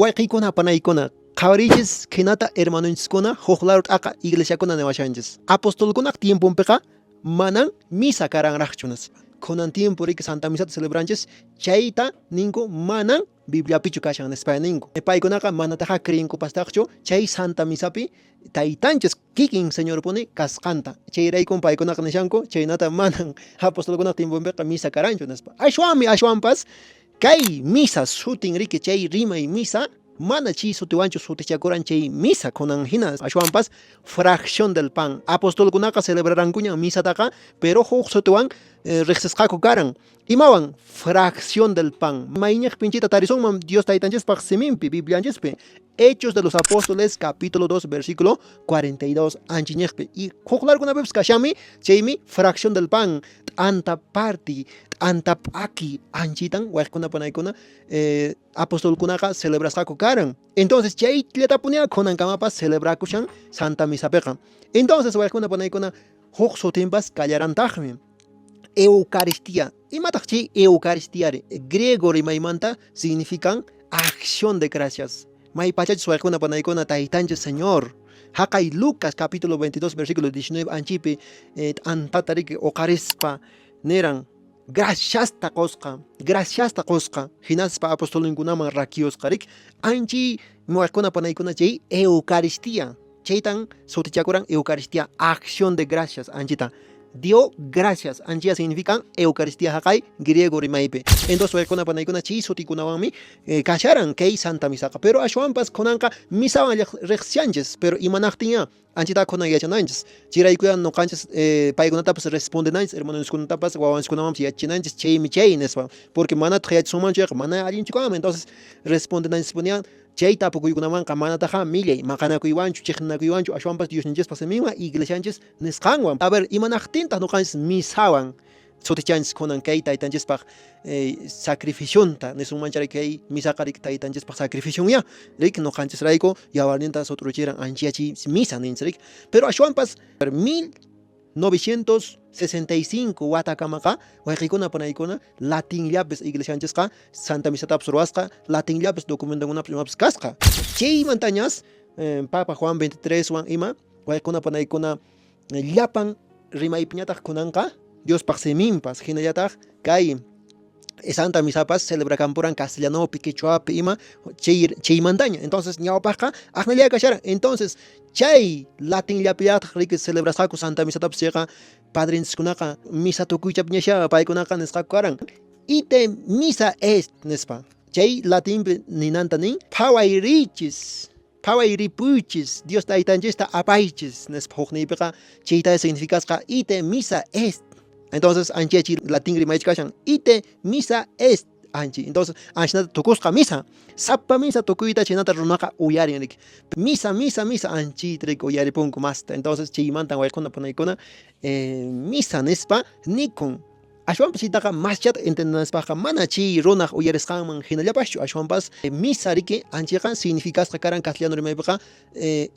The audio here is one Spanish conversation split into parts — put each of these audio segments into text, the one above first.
wayqikuna panaykuna qhawarichis hinata hermanunchiskuna huklar t'aqa iglesiakuna niwashanchis. Apostolkunaq tiempunpiqa manan misa karanraqchunas. Kunan tiempo riki Santa Misata celebranchis chayta ninku manan Bibliapichu kashan nispa ninku. Paykunaqa manataqa kriyinkupastaqchu chay Santa Misapi taytanchis kikin Señor puni kasqanta. Chayraykun paykunaqa nishanku chaynata manan apostolkunaq tiempunpiqa misa karanchu nispa. Ashwanpas kay misa sutin riki chay rimay misa mana chi sutiwanchu sutichakuran chay misa kunan hina ashwanpas fracción del pan. Apostolkunaqa celebrarankuñan misataqa pero huk sutiwan riqsisqaku karan. Imawan fracción del pan. Mayñaq pinchita tarisonman Dios taytanchispaq siminpi Biblianchispi. Hechos de los Apóstoles capítulo 2 versículo 42 anchiñaqpi. Y huklarkunapipas kashami chaymi fracción del pan. Anta parti anta p'aki anchitan wayqkunapanaykuna apostolkunaqa celebrasqaku karan. Entonces chay tletapunia kunankamapas celebrakushan Santa Misapiqa. Entonces wayqkunapanaykuna huk sutinpas kallarantaqmi. Eucaristía. Imataq chay Eucaristía griego rimaymanta significan acción de gracias. May pachachis wayqkunapanaykuna taytanchis Señor. Haqay Lucas capítulo 22 versículo 19 anchipi antata riki Eucarispa neran gracias ta qosqa hinaspa apostolinkunaman rakiosqa rik anchi wayqkunapanaykuna chay Eucaristía chaytan sutichakuran Eucaristía acción de gracias anchita. Dio gracias. Anchia significan Eucaristía haqay griego rimaypi. Entonces wayqkunapanaykuna chay sutikunawanmi kasharan kay Santa Misaqa. Pero ashwanpas kunanqa misawan riqsianchis. Pero imanaqtiña anchita kunan yachananchis. Chiraykuyan nuqanchis paykunatapas respondenanchis hermanoskunatapas wawanskunawanpas yachinanchis chaymi chay nispa. Porque manataq yachasumanchayqa mana allinchukama. Entonces respondenanchispunian chay tapukuykunamanqa manataqa millay maqanakuywanchu chiqninakuywanchu ashwanpas Diosninchikpa siminwan iglesianchis nisqanwan. A ver, imanaqtintaq nuqanchis misawan sutichanchis kunan kay taytanchispaq sacrificionta nisunmanchari kay misaqa rik taytanchispaq sacrificion rik nuqanchisrayku yawarninta sutruchiran anchiachi misa ninchis rik. Pero ashwanpas 1965 watakamaqa wayqikunapanaykunapis latinllapis iglesianchisqa Santa Misatapas ruwasqa latinllapis documentankunapis imapis kasqa. Chaymantañas Papa Juan 23 wan ima wayqikunapanaykunap llapan rimaypiñataq kunanqa Diospaq siminpas hinallataq kay Santa Misapas celebrakampuran castellanopi, quechuapi ima chaymantaña. Entonces ñawpaqqa aqnallia kasharan. Entonces chay latinllapillataq riki celebrasqaku Santa Misatapas chayqa padrinchikunaqa misa tukuychapiñasha paykunaqa nisqaku karan. Ite misa est nispa. Chay latinpi ninanta nin phawayripuychis Dios taytanchista apaychis nispa hukniypiqa chayta significasqa ite misa est. Entonces anchiachi latin rimaychik kashan ite misa est anchi. Entonces anchinata tukusqa misa sapa misa tukuyta chaynata runaqa uyarin rik. Misa anchita rik uyaripunku masta. Entonces chaymantan wayqkunapanaykuna misa nispa nikun. Ashwanpas chaytaqa maschata entendenaspaqqa mana chay runaq uyarisqanman hinallapaschu. Ashwanpas misa riki anchiqa significasqa karan castellano rimaypiqa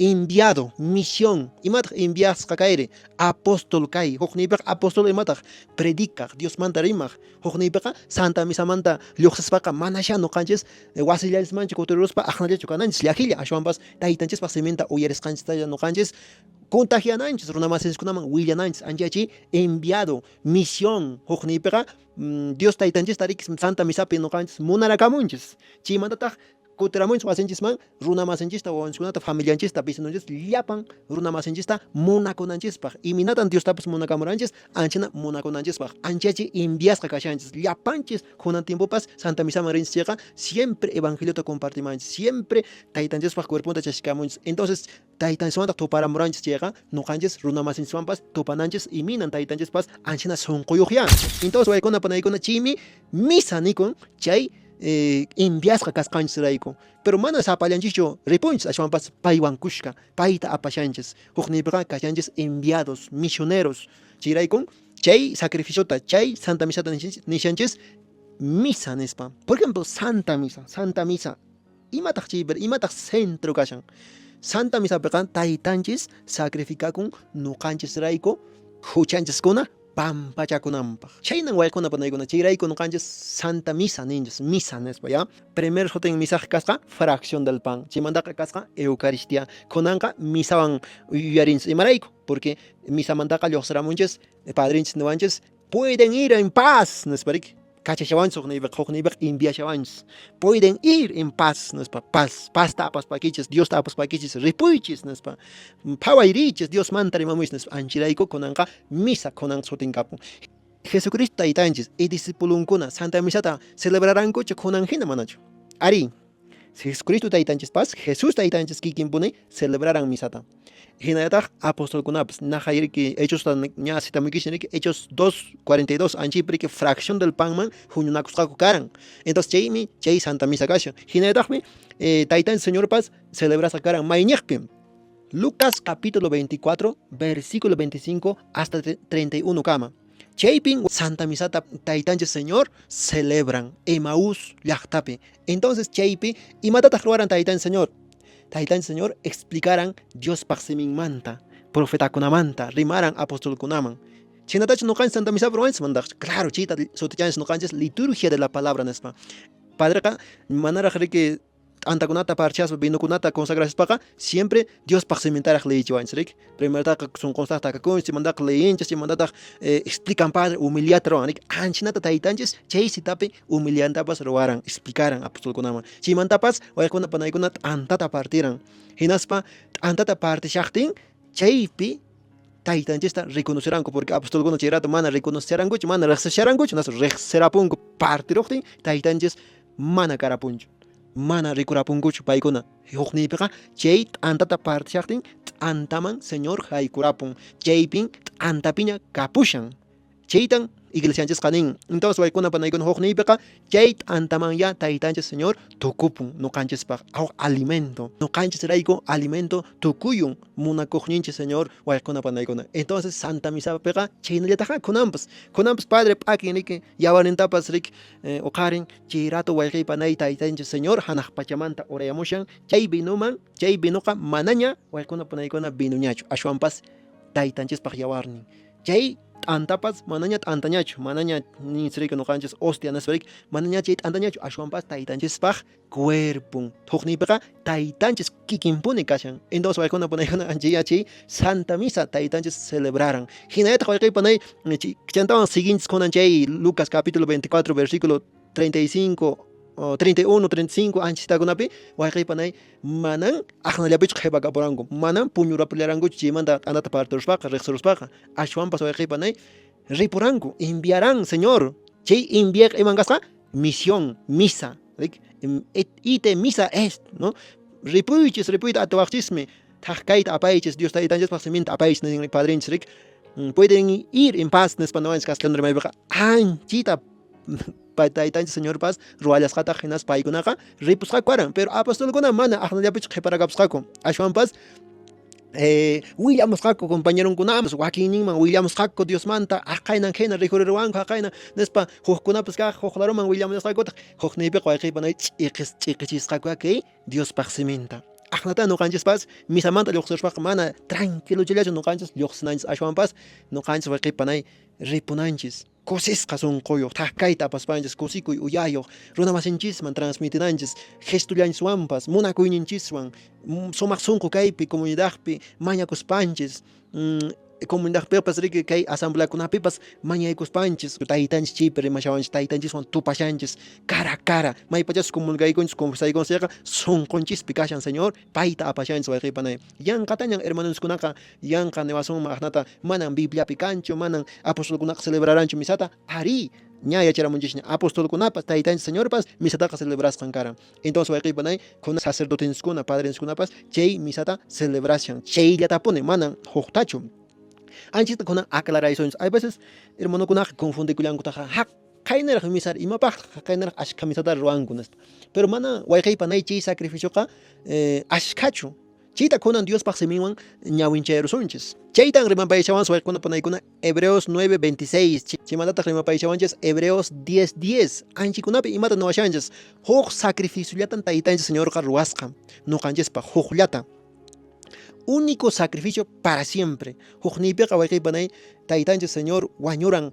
enviado, misión. Imataq enviasqa kayri apóstol kay. Hukniypiqa apóstol imataq predikaq Dios manta rimaq. Hukniypiqa Santa Misamanta lluqsispaqa manasha nuqanchis wasillarismanchik kutiruspa aqnallachu kananchis llakilla. Ashwanpas taytanchispaq siminta uyarisqanchistalla nuqanchis contagiananchis runamasinchikunaman willananchis anchachi enviado misión hukniypiqa Dios taytanchista riki Santa Misapi nuqanchis munarakamunchis chaymantataq kutiramunchis wasinchisman runamasinchista wawanchiskunata familianchista vecinunchispa llapan runamasinchista munakunanchispaq iminatan Diostapas munakamuranchis anchina munakunanchispaq anchachi enviasqa kashanchis llapanchis kunan tiempopas Santa Misaman rinchis chayqa siempre evangeliota compartimanchis siempre taytanchispaq cuerpunta chashikamunchis. Entonces taytanchismanta tuparamuranchis chayqa nuqanchis runamasinchikmanpas tupananchis iminan taytanchispas anchina sunquyuqya. Entonces wayqkunapanaykuna chaymi misa nikun chay enviasqa kasqanchis rayku. Pero mana sapallanchikchu ripunchis ashwanpas paywan kushka payta apashanchis hukniypiqa kashanchis enviados misioneros chayraykun chay sacrificiota chay Santa Misata nishanchis misa nispa. Por ejemplo Santa Misa imataq chaypi imataq centro kashan. Santa Misapiqa taytanchis sacrificakun nuqanchis rayku huchanchiskuna pampachakunanpaq. Chaynan waykuna panaykuna chayrayku nuqanchis Santa Misa ninchis, misa nispa ya. Primer joten misaqa kasqa fracción del pan. Chaymantaqa kasqa Eucaristía. Kunanqa misawan yuyarinchis imarayku, porque misamantaqa lluqsiramunchis padrinchis niwanchis pueden ir en paz nisparik. Kachashawanchis hukniypiq enviashawanchis. Pueden ir en paz nispa, paz, paz tapas pakichis, Dios tapas pakichis, ripuychis nispa. Phawayrichis Dios manta rimamuchis nispa. Anchirayku kunanqa misa kunan sutinkapu. Jesucristo taytanchis y discipulunkuna Santa Misata celebrarankuchu kunan hina manachu. Ari, Jesucristo taytanchis paz, Jesús taytanchis kikinpuni celebraran misata. Hinayataq apostolkunapas najayriki hechos ña citamukishniki hechos 2:42 anchipriki fracción del panman huñunakusqaku karan. Entonces chaymi chay Santa Misa kashan. Hinayataqmi taytanchis Señor paz celebrasa karan mayñaqpi. Lucas capítulo 24 versículo 25 hasta 31 kama. Chaypin Santa Misata taytanchis Señor celebran Emaús llaqtapi. Entonces chaypi imatataq ruwaran taytanchis Señor. Taytanchis Señor explicaran Dios manta, profetakunamanta, rimaran apostolkunaman. Chinatachu nuqanchis Santa Misa ruwanchis mandaqchu. Claro, chayta sutichanchis nuqanchis liturgia de la palabra nispa. Padreqa manaraq riki antakunata parchaspa vinukunata consagraspaqa siempre Dios paqsimentaraq leyichiwanchis rik. Primertaqa sunqunstaqa takakunchis, chimantaqa leyinchis, chimantataq explican padre humillata ruwan rik. Anchinata taytanchis chay sitapi humillantapas ruwaran, explicaran apostolkunaman. Chimantapas waykuna panaykuna t'antata partiran. Hinaspa t'antata partishaqtin chaypi taytanchista reconoceranku, porque apostolkuna chay rato mana reconocerankuchu, mana riqsisharankuchu, naso riqsirapunku partiruqtin taytanchis mana karapunchu. Mana rikurapunkuchu paykuna hukniypiqa chay t'antata partishaqtin t'antaman Señor haykurapun. Chaypin t'antapiña kapushan. Chaytan iglesianchisqa nin. Entonces waykuna panaykuna hukniypiqa chay t'antaman ya taytanchis Señor tukupun nuqanchispaq alimento. Nuqanchis rayku alimento tukuyun munakuqninchis Señor waykuna panaykuna. Entonces Santa Misapiqa chaynallataqa kunanpas Padre p'akin rik yawarintapas rik uqarin chay rato wayqiy panay taytanchis Señor hanaq pachamanta urayamushan chay vinuqa manaña waykuna panaykuna vinuñachu, ashwanpas taytanchispaq yawarnin. Chay t'antapas manaña t'antañachu, manaña ninsrika nuqanchis hostia nisparik, manaña chay t'antañachu, ashwanpas taytanchispaq cuerpun. Hukniypiqa taytanchis kikinpuni kashan. Entonces waykuna panaykuna anchiyachay Santa Misa taytanchis celebraran. Hinayataq wayqiy panay chantawan siguientes kunan chay Lucas capítulo 24 versículo 35 31, 35 anchistakunapi wayqiy panay manan aqnallapichu qhipakapuranku, manan puñurapillarankuchu chaymanta t'antata partiruspaqa, riqsiruspaqa. Ashwanpas wayqiy panay ripuranku, enviarán Señor. Chay enviaq iman kasqa misión, misa. Ite misa est, ¿no? Ripuyta atawaqchismi, thaqkayta apaychis, Dios taytanchispaq simienta apaychis nin padrinchis rik. Pueden ir en paz nispa nuwanchis kasqankuna rimaypiqa anchita taytanchis Señor paz ruwallasqataq hinas paykunaqa ripusqaku karan, pero apostolkuna mana aqnallapichu qhiparaqapusqaku. Ashwanpas willamusqaku compañeronkunapas wakinninman willamusqaku Dios manta aqaynan hina rikuriruwanku aqayna nispa hukkunapas kaq huklaruman willamusqakutaq hukniypiqa wayqiy panay ch'iqichisqaku kay Diospaq siminta. Aqnata nuqanchispas misamanta lluqsiruspaqa mana tranquiluchillachu nuqanchis lluqsinanchis, ashwanpas nuqanchis wayqiy panay ripunanchis. Kusisqa sunquyuq, thaqkayta apaspanchis, kusikuy uyayuq, runa masinchisman transmitinanchis, gestullanchiswanpas, munakuyninchiswan, sumaq sunqu kaypi, comunidadpi, mañakuspanchis, comunidadpipas riki kay asambleakunapipas mañaykuspanchis, taytanchis chaypi rimashawanchis, taytanchiswan tupashanchis, cara a cara, maypachas comulgaykunchis, confesaykunchis, sunqunchispi kashan Señor, payta apashanchis wayqiy panay. Yanqatañan hermanoskunaqa, yanqa niwasunman aqnata manan Bibliapi kanchu, manan apostolkunaqa celebraranchu misata, ari ña yacharamunchishña apostolkunapas taytanchis Señorpas misataqa celebrasqan karan. Entonces wayqiy panay kuna sacerdotenskuna, padrenskunapas chay misata celebrashan, chayllatapuni manan huqtachu. Anchita kuna aclaraciones. Hay veces hermano kuna confundikullankuta kaynaraq misar imapaq kaynaraq ashka misata ruwanku nispa. Pero mana wayqiy panay chay sacrificioqa ashkachu. Chayta kunan Diospaq siminwan ñawinchayrusunchis. Chaytan rimapaychawanchis waykuna panaykuna Hebreos 9:26. Chaymantataq rimapaychawanchis Hebreos 10:10. Anchikunapi imata niwashanchis huk sacrificiullatan taytanchis Señorqa ruwasqa nuqanchispaq hukllata. único sacrificio para siempre. Huknipiqa wayqiypanay taytanchik Señor wañuran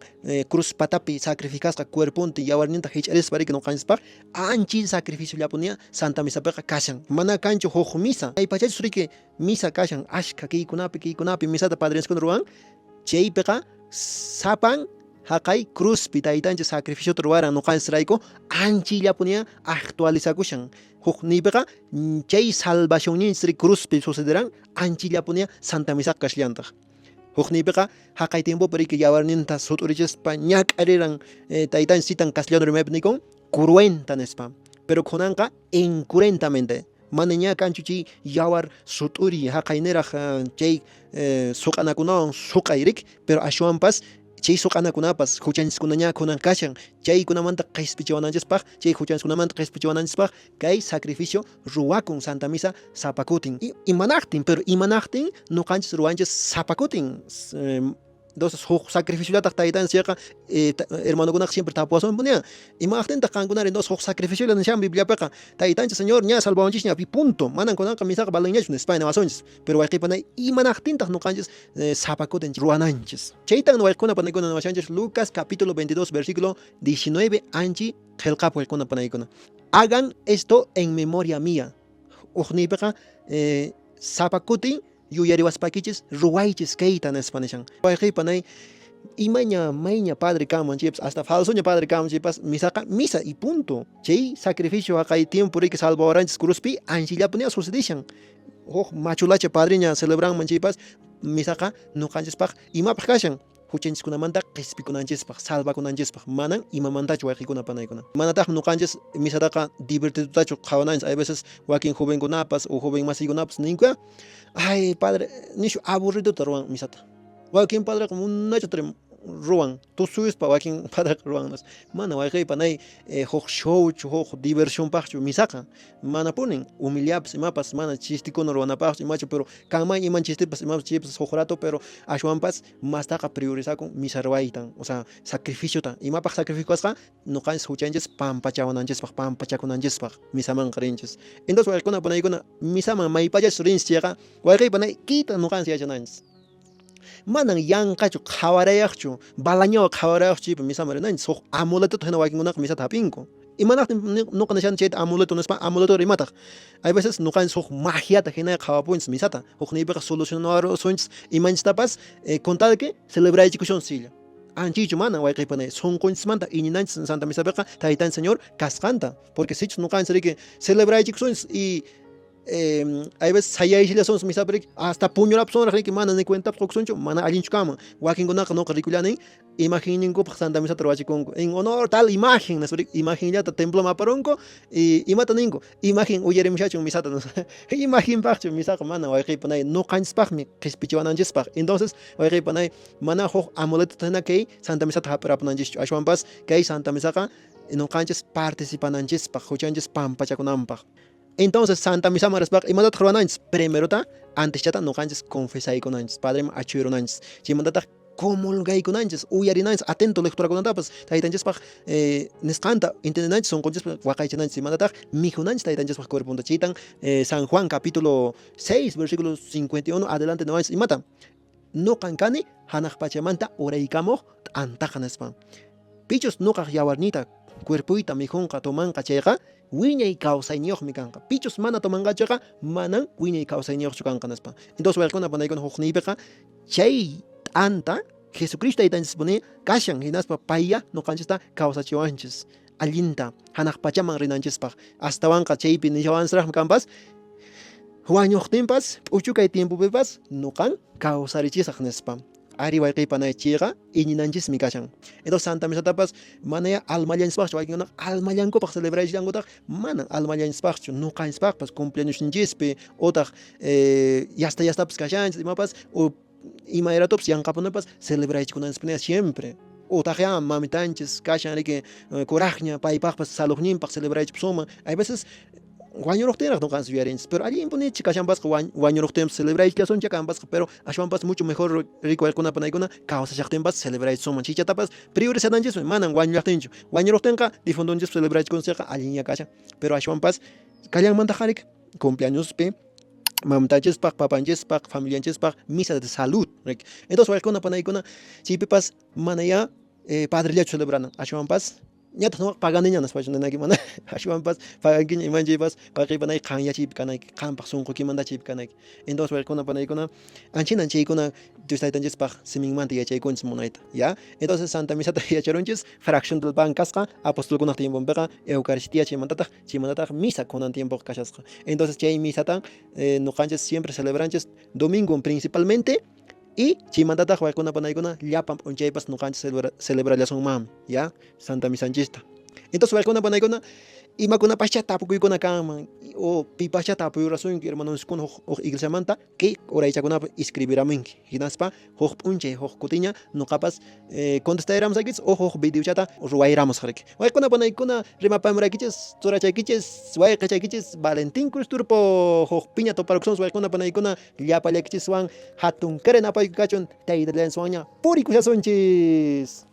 cruz patapi sacrificasqa cuerpunta yawarninta hich'arispariki noqanchispaq anchi sacrificio llapunia Santa Misapiqa kashan. Mana kanchu huk misa. Ay pachachus riki misa kashan ashka kiykunapi misata padrinskuna ruwan. Chaypiqa sapan haqay cruzpi taytanchik sacrificio ruwaran noqanchirayku anchillapunia actualizakushan. Huk nipiqa chay salvacionninchik cruzpi sucederan anchillapunia Santa Misa kashllantaj. Huk nipiqa haqay tiempopi riki yawarninta sut'urichispa ñak'ariran taytanchik sitan castellano rimaypi nikun curuenta nispa. Pero kunanqa incurrentamente. Mana ña kanchu chay yawar sut'uri haqayniraq chay suq'anakunawan suq'ayrik, pero ashwanpas chay suq'anakunapas huchanchiskuna ña kunan kashan chaykunamanta qhispichiwananchispaq chay huchanchikkunamanta qhispichiwananchispaq kay sacrificio ruwakun Santa Misa sapakutin imanaqtin, pero imanaqtin nuqanchis ruwanchis sapakutin. Entonces huk sacrificio lataq taytanchikqa hermanokunaqa siempre tapuwasunpunia imaqtintaq qankunari entonces huk sacrificio nishan Bibliapiqa taytanchik Señor ña salvawanchis ña punto manan kunanqa misaqa balanñachu nispa wasunchis pero wayqiypanay imanaqtintaq nuqanchis sapakutin ruwananchis chaytan wayqikuna panaykuna washanchis Lucas capítulo 22 versículo 19 anchi qillqapi wayqikuna panaykuna hagan esto en memoria mía uqniypiqa sapakutin yuyariwaspakichis ruwaychis kayta nispa nishan wayqiypanay imaña mayña padre kaman chipas hasta falsoña padre kaman chipas misaqa misa y punto chay sacrificio haqay tiempo riki salvadoranchis cruzpi anchillapunia sucedishan machulacha padriña celebranman chipas misaqa nuqanchispaq imapaq kashan huchanchikkunamanta qhispikunanchispaq salvakunanchispaq manan imamantachu wayqikuna panaykuna manataq nuqanchis misataqa divertidutachu qawananchis hay veces wakin jovenkunapas o joven masiykunapas ninkuya ay padre nishu aburriduta ruwan misata wakin padreqa munachutri ruwan tusuyuspa wakin padreqa ruwanmas mana wayqiypanay huk showchu huk diversionpaqchu misaqa mana punin humillaypas imapas mana chistikuna ruwanapaqchu imachu pero kanman iman chistipas imapas chipas huk rato pero ashwanpas mastaqa priorizakun misa ruwaytan o sea sacrificiota imapaq sacrificasqa nuqanchis huchanchis pampachawananchispaq pampachakunanchispaq misamanqa rinchis entonces wayqikuna panaykuna misaman maypachachus rinchis chayqa wayqiypanay kita nuqanchis yachananchis manan yanqachu qhawarayaqchu balañawa qhawarayaqchu chaypi misama rinanchis huk amuletuta hina wakinkunaqa misata hapinku imanaqtin nuqa nishan chayta amuleto nispa amuleto rimataq hay veces nuqanchis huk magiata hina qhawapunchis misata hukniypiqa solucionarusunchis imanchistapas con tal que celebraychikushun silla anchichu mana wayqiypanay sunqunchikmanta iñinanchis Santa Misapiqa taytan Señor kasqanta porque sichus nuqanchis riki celebraychikusunchis y hay veces sayaychillasunchis misapirik hasta puñurapis sonraq riki mana ni cuentapas qukunchu mana allinchu kama wakinkunaqa nuqa rikullanin imaginninkupaq Santa Misata ruwachikunku en honor tal imagen nisparik imagenllata temploman aparunku y imata ninku imagen uyarimishachun misata imagenpaqchu misaqa mana wayqiypanay nuqanchispaqmi qhispichiwananchispaq entonces wayqiypanay mana huk amuletuta hina kay Santa Misata hap'irapunanchischu ashwanpas kay Santa Misaqa nuqanchis participananchispaq huchanchis pampachakunanpaq. Entonces Santa Misa maraspaq imatataq ruwananchis primerota antes chata nuqanchis confesaykunanchis padreman achuyurunanchis chaymantataq comulgaykunanchis uyarinanchis atento lecturakunatapas taytanchispaq nisqanta entendinanchis sunqunchispaq waqaychananchis imantataq mijunanchis taytanchispaq cuerpunta chaytan San Juan capítulo 6 versículo 51 adelante nuwanchis imata nuqan kani hanaq pachamanta uraykamuq t'antaqa nispa pichus nuqaq yawarnita cuerpuyta mijunqa tomanqa chayqa wiñay kawsayniyuqmi kanqa pichus mana tomanqachaqa manan wiñay kawsayniyuqchu kanqa nispa entonces wayqikuna panaykuna hukniypiqa chay t'anta Jesucristo taytanchispuni kashan hinaspa payya nuqanchista kawsachiwanchis allinta hanaq pachaman rinanchispaq astawanqa chaypi nishawansiraqmi kanpas wañuqtinpas p'uchukay tiempopipas nuqan kawsarichisaq nispa ari wayqiypanay chayqa iñinanchismi kashan entonces Santa Misatapas manaya almallanchispaqchu waykinkuna almallankupaq celebraychillankutaq manan almallanchispaqchu nuqanchispaqpas cumpleañosninchispi otaq yastapas kashanchis imapas o imayratopas yanqapunapas celebraychikunanchispina siempre utaq ya mamitanchis kashan riki kuraqña paypaqpas salujninpaq celebraychipsuman hay veces wañuruqtinraq nuqanchis yuyarinchis pero allinpunichik kashanpasqa wañuruqtinpas celebraychillasunchik kanpasqa pero ashwanpas mucho mejor riki wayqikunapanaykunqa kawsashaqtinpas celebraychisuman chichatapas priorizananchismi manan wañullaqtinchu wañuruqtinqa difuntunchis celebraychikunchikqa allinña kashan pero ashwanpas kallanmantaqa riki cumpleañospi mamtachispaq, papanchispaq, familianchispaq misa de salud. Entonces waykuna panaykuna chaypipas mana ya padrellachu celebrana. Ashwanpas ñataq no paganiñanas pachananaki mana ashwanpas pagankiña imanchaypas paqaypanay qanyachaypi kanayki qanpaq sunqukimantachaypi kanayki. Entonces waykuna panaykuna anchinan chaykuna Dios taytanchispaq siminmanta yachaykunchis munayta, ¿ya? Entonces Santa Misata yacharunchis fracción del pan kasqa apostolkunaq tiemponpiqa Eucaristía chaymantataq misa kunan tiempo kashasqa. Entonces chay misata nuqanchis siempre celebranchis domingo principalmente y chaymantataq waykuna panaykuna llapan p'unchaypas nuqanchis celebrallasunmanmi, ¿ya? Santa Misanchista. Entonces waykuna panaykuna imakunapascha tapukuykuna kanman o pipascha tapuyurasunki hermanoskuna huk iglesiamanta que uraychakunapi escribiramunki hinaspa huk p'unchay huk kutiña nuqapas contestayramusakis o huk videochata ruwayramusqariki. Waykuna panaykuna rimapamuraykichis churachaykichis wayqachaykichis Valentin Cruz Turpo huk piña toparkusunchis waykuna panaykuna llapallaykichis hatun karen apayku kachun tayta Dioswanña purikushasunchis.